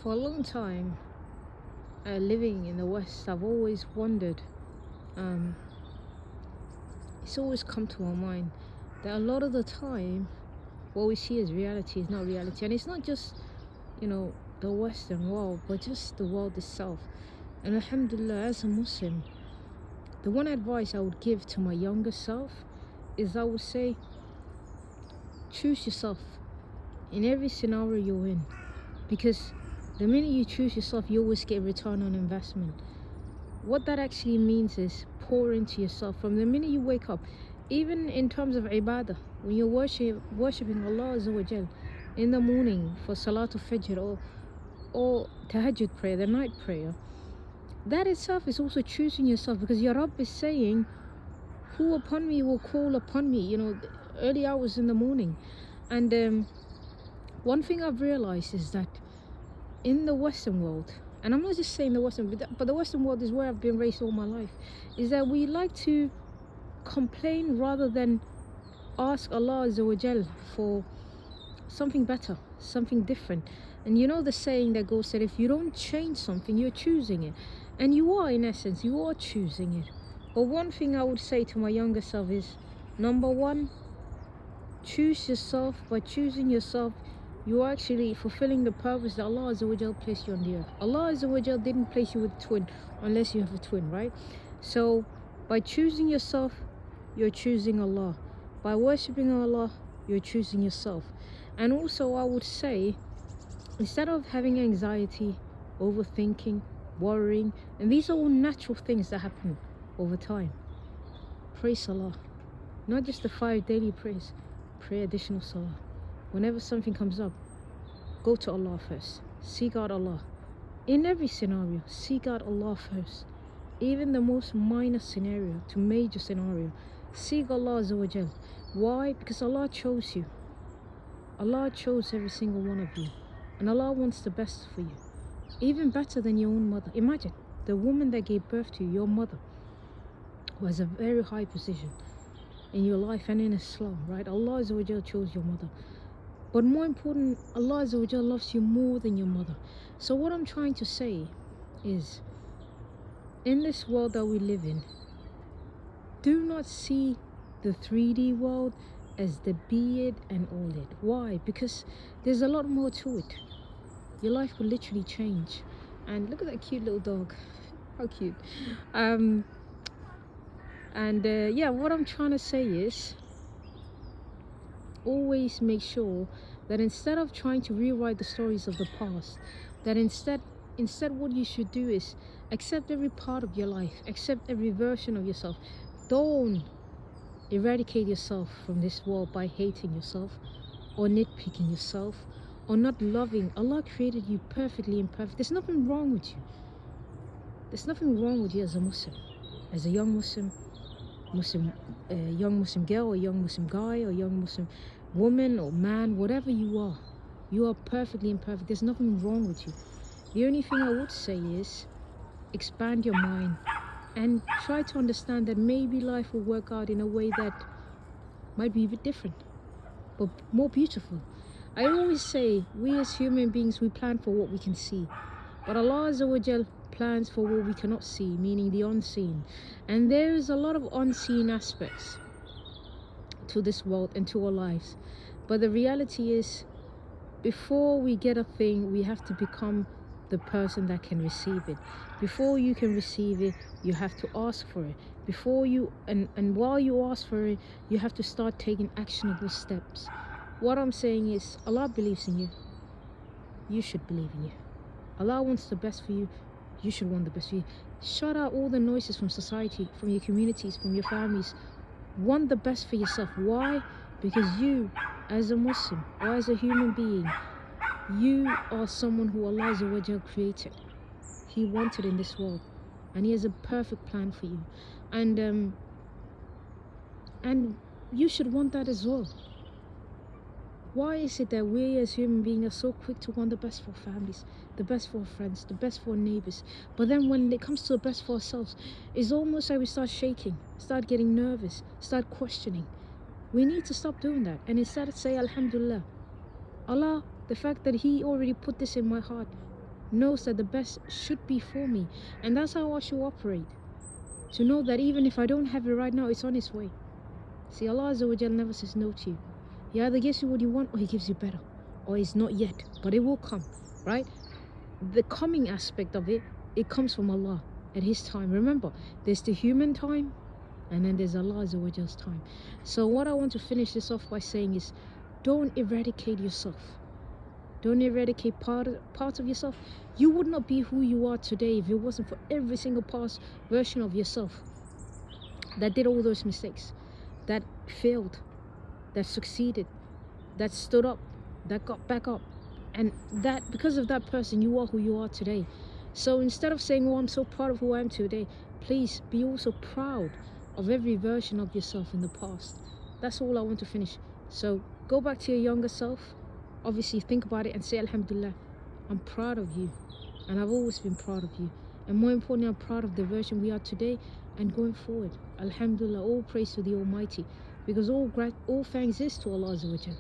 For a long time, living in the West, I've always wondered, um, it's always come to my mind that a lot of the time, what we see as reality is not reality. And it's not just, the Western world, but just the world itself. And Alhamdulillah, as a Muslim, the one advice I would give to my younger self is I would say, choose yourself in every scenario you're in. Because the minute you choose yourself, you always get return on investment. What that actually means is pour into yourself from the minute you wake up. Even in terms of ibadah, when you're worshipping Allah Azza wa Jal in the morning for Salatul Fajr or Tahajjud prayer, the night prayer, that itself is also choosing yourself, because your Rabb is saying, who upon me will call upon me, early hours in the morning. And one thing I've realized is that in the Western world, and I'm not just saying the Western, but the Western world is where I've been raised all my life, is that we like to complain rather than ask Allah Azza wa Jal for something better, something different. And you know the saying that goes that if you don't change something, you're choosing it. And you are, in essence, you are choosing it. But one thing I would say to my younger self is, number one, choose yourself. By choosing yourself, you are actually fulfilling the purpose that Allah Azza wa Jal placed you on the earth. Allah Azza wa Jal didn't place you with a twin unless you have a twin, right? So by choosing yourself, you're choosing Allah. By worshipping Allah, you're choosing yourself. And also I would say, instead of having anxiety, overthinking, worrying, and these are all natural things that happen over time, pray Salah. Not just the 5 daily prayers, pray additional Salah. Whenever something comes up, go to Allah first. Seek out Allah. In every scenario, seek out Allah first. Even the most minor scenario to major scenario, seek Allah Azza wa Jal. Why? Because Allah chose you. Allah chose every single one of you. And Allah wants the best for you. Even better than your own mother. Imagine the woman that gave birth to you, your mother, who has a very high position in your life and in Islam, right? Allah Azza wa Jal chose your mother. But more important, Allah Azza wa Jal loves you more than your mother. So what I'm trying to say is, in this world that we live in, do not see the 3D world as the be it and all it. Why? Because there's a lot more to it. Your life will literally change. And look at that cute little dog. How cute. Yeah, what I'm trying to say is, always make sure that instead of trying to rewrite the stories of the past, that instead what you should do is accept every part of your life, accept every version of yourself. Don't eradicate yourself from this world by hating yourself or nitpicking yourself or not loving. Allah created you perfectly imperfect. There's nothing wrong with you. There's nothing wrong with you as a Muslim, as a young Muslim, young Muslim girl or young Muslim guy or young Muslim woman or man, whatever you are perfectly imperfect. There's nothing wrong with you. The only thing I would say is, expand your mind and try to understand that maybe life will work out in a way that might be a bit different, but more beautiful. I always say, we as human beings, we plan for what we can see, but Allah Azza wa Jal plans for what we cannot see, meaning the unseen. And there is a lot of unseen aspects to this world and to our lives. But the reality is, before we get a thing, we have to become the person that can receive it. Before you can receive it, you have to ask for it. Before you and while you ask for it, you have to start taking actionable steps. What I'm saying is, Allah believes in you. You should believe in you. Allah wants the best for you. You should want the best for you. Shut out all the noises from society, from your communities, from your families. Want the best for yourself. Why? Because you, as a Muslim or as a human being, you are someone who Allah Azza wa Jal created. He wanted in this world, and He has a perfect plan for you. And you should want that as well. Why is it that we as human beings are so quick to want the best for our families, the best for our friends, the best for our neighbors? But then when it comes to the best for ourselves, it's almost like we start shaking, start getting nervous, start questioning. We need to stop doing that and instead say, Alhamdulillah, Allah, the fact that He already put this in my heart, knows that the best should be for me. And that's how I should operate. To know that even if I don't have it right now, it's on its way. See, Allah Azza wa Jal never says no to you. He either gives you what you want or He gives you better. Or it's not yet, but it will come, right? The coming aspect of it, it comes from Allah at His time. Remember, there's the human time and then there's Allah Azza wa Jal's time. So what I want to finish this off by saying is, don't eradicate yourself. Don't eradicate parts of yourself. You would not be who you are today if it wasn't for every single past version of yourself that did all those mistakes, that failed, that succeeded, that stood up, that got back up. And that because of that person, you are who you are today. So instead of saying, oh, I'm so proud of who I am today, please be also proud of every version of yourself in the past. That's all I want to finish. So go back to your younger self. Obviously think about it and say, Alhamdulillah, I'm proud of you. And I've always been proud of you. And more importantly, I'm proud of the version we are today and going forward. Alhamdulillah, all praise to the Almighty. Because all thanks is to Allah Azza wa Jal.